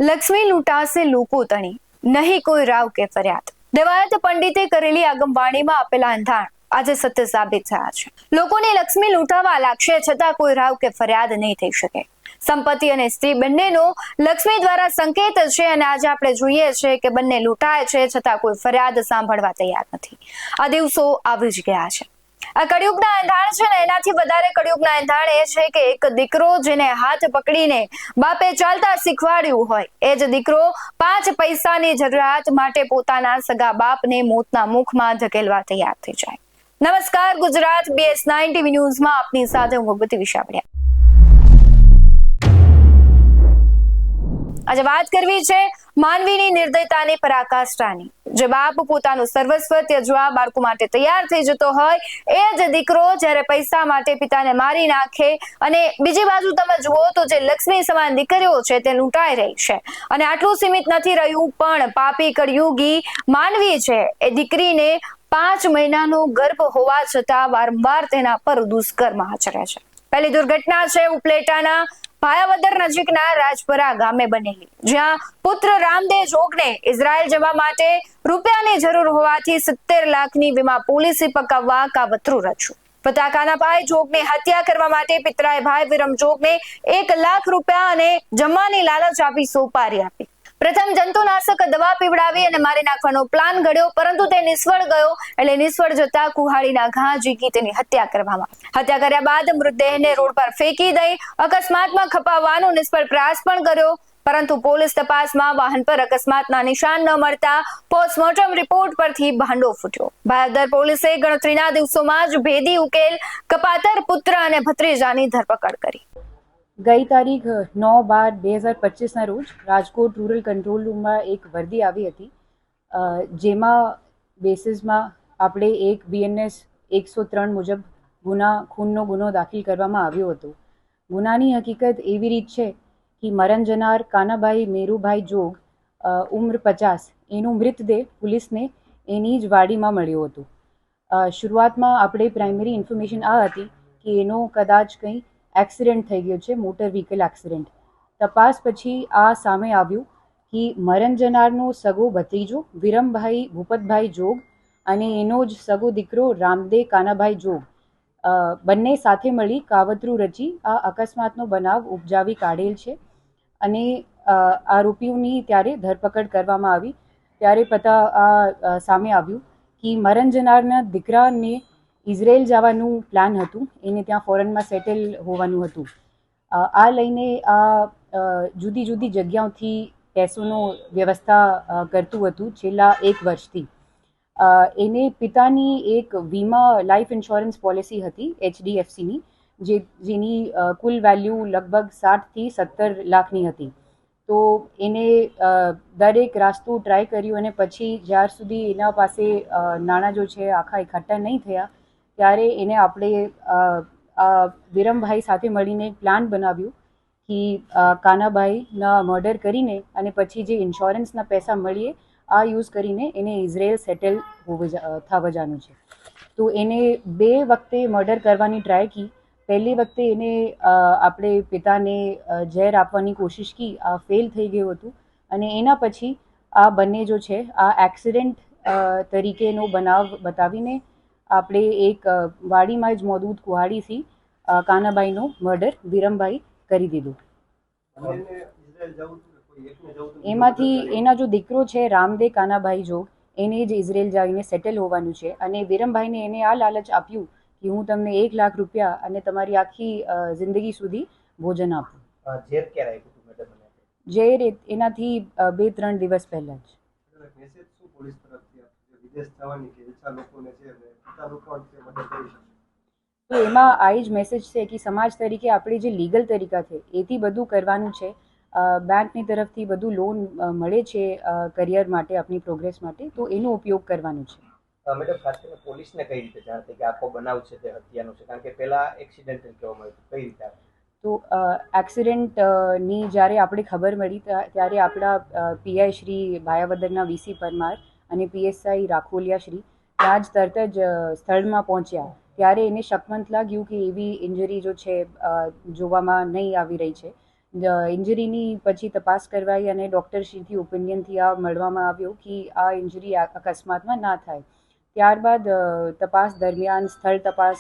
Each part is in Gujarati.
લક્ષ્મી લૂંટાશે લોકો તણી, નહીં કોઈ રાવ કે ફરિયાદ. દેવાયત પંડિતે કરેલી આગમવાણીમાં આપેલા અંધાણ આજે સત્ય સાબિત થયા છે. લોકોની લક્ષ્મી લૂંટાવા લાગશે છતાં કોઈ રાવ કે ફરિયાદ નહીં થઈ શકે. સંપત્તિ અને સ્ત્રી બંનેનો લક્ષ્મી દ્વારા સંકેત છે અને આજે આપણે જોઈએ છે કે બંને લૂંટાય છે છતાં કોઈ ફરિયાદ સાંભળવા તૈયાર નથી. આ દિવસો આવી જ ગયા છે. આ કળિયુગના અંધાણ છે ને એનાથી વધારે કળિયુગના અંધાણ એ છે કે એક દીકરો જેને હાથ પકડીને બાપે ચાલતા શીખવાડ્યું હોય એ જ દીકરો 5 પૈસાની જરૂરિયાત માટે પોતાના સગા બાપને મોતના મુખમાં ધકેલવા તૈયાર થઈ જાય. નમસ્કાર, ગુજરાત BS9 TV ન્યૂઝમાં આપની સાથે હું ભગવતી વિશાવડિયા. આજે વાત કરવી છે માનવીની નિર્દયતાની પરાકાષ્ઠાની. જે બાપ પોતાનું સર્વસ્વ ત્યજવા બાળકો માટે તૈયાર થઈ જતો હોય એ જ દીકરો જ્યારે પૈસા માટે પિતાને મારી નાખે અને બીજી બાજુ તમે જુઓ તો જે લક્ષ્મી સમાન દીકરીઓ છે તે લૂંટાઈ રહી છે. અને આટલું સીમિત નથી રહ્યું, પણ પાપી કળિયુગી માનવી છે એ દીકરીને 5 મહિનાનો ગર્ભ હોવા છતાં વારંવાર તેના પર દુષ્કર્મ આચરે છે. પહેલી દુર્ઘટના છે ઉપલેટાના ભાયાવદર નજીકના રાજપરા ગામે બનેલી, જ્યાં પુત્ર રામદેવ જોગને ઇઝરાયલ જવા માટે રૂપિયાની જરૂર હોવાથી 70 લાખની વીમા પોલિસી પકાવવા કાવતરું રચ્યું. પતાકાના ભાઈ જોગની હત્યા કરવા માટે પિતરાએ ભાઈ વિરમ જોગને 1 લાખ રૂપિયા અને જમવાની લાલચ આપી સોપારી આપી. પ્રથમ જંતુનાશક દવા પીવડાવી અને મારી નાખવાનો પ્લાન ઘડ્યો, પરંતુ તે નિષ્ફળ ગયો. એટલે નિષ્ફળ જતા કુહાડીના ઘા ઝીકી તેની હત્યા કરવામાં. હત્યા કર્યા બાદ મૃતદેહને રોડ પર ફેંકી દઈ અકસ્માતમાં ખપાવવાનો નિષ્ફળ પ્રયાસ પણ કર્યો, પરંતુ પોલીસ તપાસમાં વાહન પર અકસ્માતના નિશાન ન મળતા પોસ્ટમોર્ટમ રિપોર્ટ પરથી ભાંડો ફૂટ્યો. ભાયાવદર પોલીસે ગણતરીના દિવસોમાં જ ભેદી ઉકેલ કપાતર પુત્ર અને ભત્રીજાની ધરપકડ કરી. ગઈ તારીખ 9/12/2025ના રોજ રાજકોટ રૂરલ કંટ્રોલ રૂમમાં એક વર્દી આવી હતી, જેમાં બેસિસમાં આપણે એક BNS 103 મુજબ ખૂનનો ગુનો દાખલ કરવામાં આવ્યો હતો. ગુનાની હકીકત એવી રીત છે કે મરણ જનાર કાનાભાઈ મેરુભાઈ જોગ ઉંમર 50 એનો મૃતદેહ પોલીસને એની જ વાડીમાં મળ્યો હતો. શરૂઆતમાં આપણે પ્રાઇમરી ઇન્ફોર્મેશન આ હતી કે એનો કદાચ કંઈ એક્સિડન્ટ થઈ ગયો છે, મોટર વ્હીકલ એક્સિડન્ટ. તપાસ પછી આ સામે આવ્યું કે મરણ જનારનો સગો ભત્રીજો વિરમભાઈ ભૂપતભાઈ જોગ અને એનો જ સગો દીકરો રામદેવ કાનાભાઈ જોગ બંને સાથે મળી કાવતરું રચી આ અકસ્માતનો બનાવ ઉપજાવી કાઢેલ છે. અને આરોપીઓની ત્યારે ધરપકડ કરવામાં આવી. ત્યારે સામે આવ્યું કે મરણ જનારના દીકરાને ઇઝરાયલ જવાનું પ્લાન હતું, એને ત્યાં ફોરેનમાં સેટલ હોવાનું હતું. આ લઈને જુદી જુદી જગ્યાઓથી પૈસોનો વ્યવસ્થા કરતું હતું છેલ્લા 1 વર્ષથી. એને પિતાની એક વીમા લાઈફ ઇન્સ્યોરન્સ પોલિસી હતી HDFCની, જેની કુલ વેલ્યુ લગભગ 60 થી 70 લાખની હતી. તો એને દરેક રાસ્તો ટ્રાય કર્યું અને પછી જ્યાર સુધી એના પાસે નાણાં જો છે આખા એકઠા નહીં થયા ત્યારે એને આપણે વિરમભાઈ સાથે મળીને પ્લાન બનાવ્યું કે કાનાભાઈના મર્ડર કરીને અને પછી જે ઇન્સ્યોરન્સના પૈસા મળીએ આ યુઝ કરીને એને ઇઝરાયલ સેટલ થવા જવાનું છે. તો એને 2 વખતે મર્ડર કરવાની ટ્રાય કી. પહેલી વખતે એને આપણે પિતાને ઝેર આપવાની કોશિશ કી, આ ફેલ થઈ ગયું હતું. અને એના પછી આ બંને જો છે આ એક્સિડન્ટ તરીકેનો બનાવ બતાવીને આપણે એક વાડીમાં જ મોજૂદ કુહાડીથી કાનાભાઈનો મર્ડર વિરમભાઈ કરી દીધું. એમાંથી એના જો દીકરો છે રામદેવ કાનાભાઈ જોગ એને જ ઇઝરાયલ જઈને સેટલ હોવાનું છે. અને વિરમભાઈને એને આ લાલચ આપ્યું કે હું તમને 1 લાખ રૂપિયા અને તમારી આખી જિંદગી સુધી ભોજન આપું. ઝેર એનાથી 2-3 દિવસ પહેલા જ. તો એમાં આ જ મેસેજ છે કે સમાજ તરીકે આપણે જે લીગલ તરીકા છે એથી બધું કરવાનું છે. બેંકની તરફથી બધું લોન મળે છે કરિયર માટે, આપણી પ્રોગ્રેસ માટે, તો એનો ઉપયોગ કરવાનો છે. મેડમ, ખાસ કરીને પોલીસને કઈ રીતે જાણ થઈ કે આખો બનાવ છે તે હત્યાનો છે? કારણ કે પહેલા એક્સિડન્ટલ કહેવામાં આવ્યું, કઈ રીતે? તો એક્સિડન્ટની જ્યારે આપણે ખબર મળી ત્યારે આપણા PI શ્રી ભાયાવદરના VC પરમાર અને PSI રાખોલિયા શ્રી ત્યાં જ તરત જ સ્થળમાં પહોંચ્યા. ત્યારે એને શકમંત લાગ્યું કે એવી ઇન્જરી જો છે જોવામાં નહીં આવી રહી છે. ઇન્જરીની પછી તપાસ કરવાઈ અને ડૉક્ટરશ્રીથી ઓપિનિયનથી આ મળવામાં આવ્યું કે આ ઇન્જરી અકસ્માતમાં ના થાય. ત્યારબાદ તપાસ દરમિયાન સ્થળ તપાસ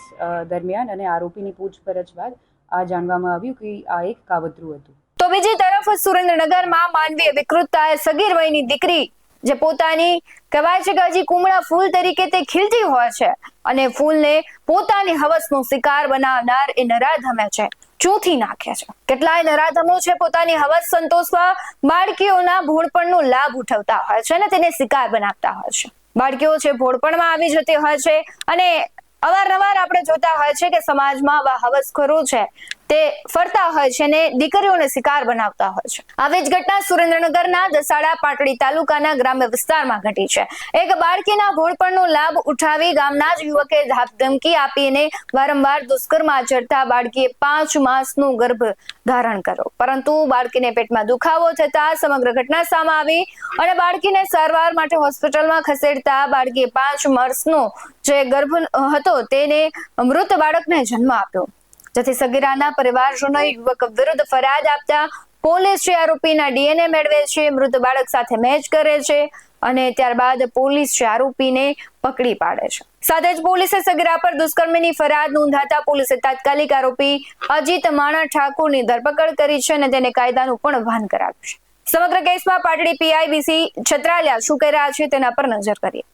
દરમિયાન અને આરોપીની પૂછપરછ બાદ આ જાણવામાં આવ્યું કે આ એક કાવતરું હતું. તો બીજી તરફ સુરેન્દ્રનગરમાં માનવીય વિકૃતતાએ સગીર વયની દીકરી જે પોતાની કહેવાય છે કે હજી કુમળા ફૂલ તરીકે તે ખીલતી હોય છે અને ફૂલને પોતાની હવસનો શિકાર બનાવનાર એ નરાધમે છે ચૂંથી નાખે છે. કેટલાય નરાધમો છે પોતાની હવસ સંતોષવા બાળકીઓના ભોળપણનો લાભ ઉઠાવતા હોય છે અને તેને શિકાર બનાવતા હોય છે. બાળકીઓ છે ભોળપણમાં આવી જતી હોય છે અને અવારનવાર આપણે જોતા હોય છે કે સમાજમાં આવા હવસખોરો છે તે ફરતા હોય છે અને દીકરીઓને શિકાર બનાવતા હોય છે. આવી જ ઘટના સુરેન્દ્રનગરના દસાડા પાટડી તાલુકાના ગ્રામ્ય વિસ્તારમાં ઘટી છે. એક બાળકીના ભોળપણનો લાભ ઉઠાવી ગામના જ યુવકે ધમકી આપીને વારંવાર દુષ્કર્મ આચરતા બાળકીએ 5 માસનું ગર્ભ ધારણ કર્યો, પરંતુ બાળકીને પેટમાં દુખાવો થતા સમગ્ર ઘટના સામે આવી અને બાળકીને સારવાર માટે હોસ્પિટલમાં ખસેડતા બાળકીએ 5 માસનો જે ગર્ભ હતો તેને મૃત બાળકને જન્મ આપ્યો, જેથી સગીરાના પરિવારજનોએ યુવક વિરુદ્ધ ફરિયાદ આપતા પોલીસ આરોપીના DNA મેળવે છે, મૃત બાળક સાથે મેચ કરે છે અને ત્યારબાદ પોલીસ આરોપીને પકડી પાડે છે. સાથે જ પોલીસે સગીરા પર દુષ્કર્મની ફરિયાદ નોંધાતા પોલીસે તાત્કાલિક આરોપી અજીત માણા ઠાકોરની ધરપકડ કરી છે અને તેને કાયદાનું પણ ભાન કરાવ્યું છે. સમગ્ર કેસમાં પાટડી PIBC છત્રાલિયા શું કહી રહ્યા છે તેના પર નજર કરીએ.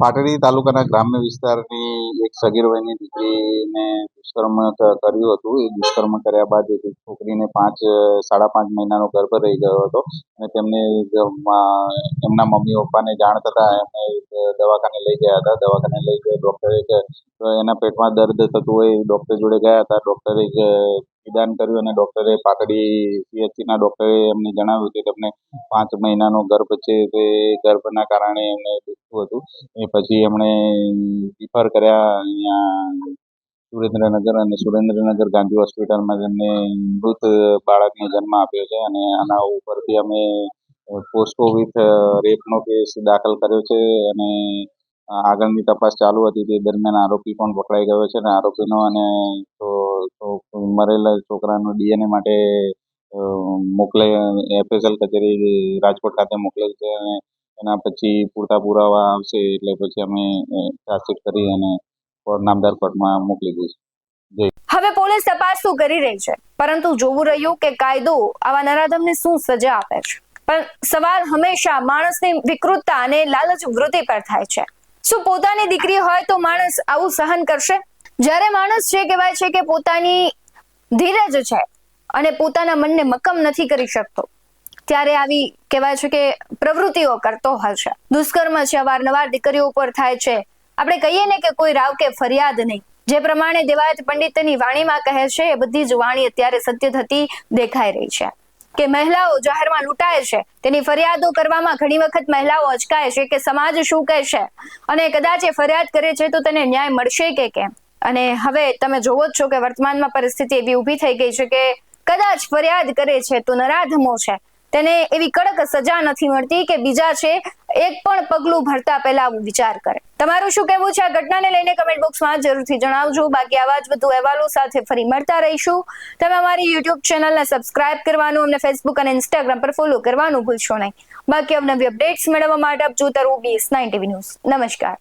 પાટડી તાલુકાના ગ્રામ્ય વિસ્તારની એક સગીર વયની દીકરીને દુષ્કર્મ કર્યું હતું. એ દુષ્કર્મ કર્યા બાદ એક છોકરીને 5.5 મહિનાનો ગર્ભ રહી ગયો હતો અને તેમને એમના મમ્મી પપ્પાને જાણ થતાં એમને દવાખાને લઈ ગયા હતા. દવાખાને લઈ ગયા ડૉક્ટરે એના પેટમાં દર્દ થતું હોય ડૉક્ટર જોડે ગયા હતા. ડૉક્ટરે નિદાન કર્યું અને ડૉક્ટરે પાટડી CHCના ડૉક્ટરે એમને જણાવ્યું કે તમને 5 મહિનાનો ગર્ભ છે, તો એ ગર્ભના કારણે એમને દુખતું હતું. એ પછી એમણે રિફર કર્યા અહીંયા સુરેન્દ્રનગર અને સુરેન્દ્રનગર ગાંધી હોસ્પિટલમાં એમને મૃત બાળકને જન્મ આપ્યો છે અને આના ઉપરથી અમે પોસ્કો વિથ રેપનો કેસ દાખલ કર્યો છે અને આગળની તપાસ ચાલુ હતી. તે દરમિયાન આરોપી પણ પકડાઈ ગયો છે અને આરોપીનો અને મરેલા છોકરાનો DNA માટે મોકલે FSL કચેરી રાજકોટ ખાતે મોકલેલ છે અને એના પછી પૂરતા પુરાવા આવશે એટલે પછી અમે ચાર્જશીટ કરી અને નામદાર કોર્ટમાં મોકલી દઈશું. હવે પોલીસ તપાસ તો કરી રહી છે, પરંતુ જોવું રહ્યું કે કાયદો આવા નરાધમને શું સજા આપે છે. પણ સવાલ હંમેશા માણસની વિકૃતતા અને લાલચ વૃત્તિ પર થાય છે. શું પોતાની દીકરી હોય તો માણસ આવું સહન કરશે? જ્યારે માણસ છે કહેવાય છે કે પોતાની ધીરજ છે અને પોતાના મનને મક્કમ નથી કરી શકતો, ત્યારે આવી કહેવાય છે કે પ્રવૃત્તિઓ કરતો હોય છે. દુષ્કર્મ છે અવારનવાર દીકરીઓ ઉપર થાય છે. આપણે કહીએ ને કે કોઈ રાવ કે ફરિયાદ નહીં, જે પ્રમાણે દેવાયત પંડિતની વાણીમાં કહે છે એ બધી જ વાણી અત્યારે સત્ય થતી દેખાઈ રહી છે કે મહિલાઓ જાહેરમાં લૂંટાય છે, તેની ફરિયાદો કરવામાં ઘણી વખત મહિલાઓ અચકાય છે કે સમાજ શું કહેશે અને કદાચ એ ફરિયાદ કરે છે તો તેને ન્યાય મળશે કે કેમ. અને હવે તમે જોવો જ છો કે વર્તમાનમાં પરિસ્થિતિ એવી ઊભી થઈ ગઈ છે કે કદાચ ફરિયાદ કરે છે તો નરાધમો છે તેને એવી કડક સજા નથી મળતી કે બીજા છે એક પણ પગલું ભરતા પહેલા આવું વિચાર કરે. તમારું શું કહેવું છે આ ઘટનાને લઈને કમેન્ટ બોક્સમાં જરૂરથી જણાવજો. બાકી આવા જ વધુ અહેવાલો સાથે ફરી મળતા રહીશું. તમે અમારી YouTube ચેનલને સબસ્ક્રાઇબ કરવાનું, અમને Facebook અને Instagram પર ફોલો કરવાનું ભૂલશો નહીં. બાકી અવનવી અપડેટ્સ મેળવવા માટે આપ જોતા રહો BS9 TV ન્યૂઝ. નમસ્કાર.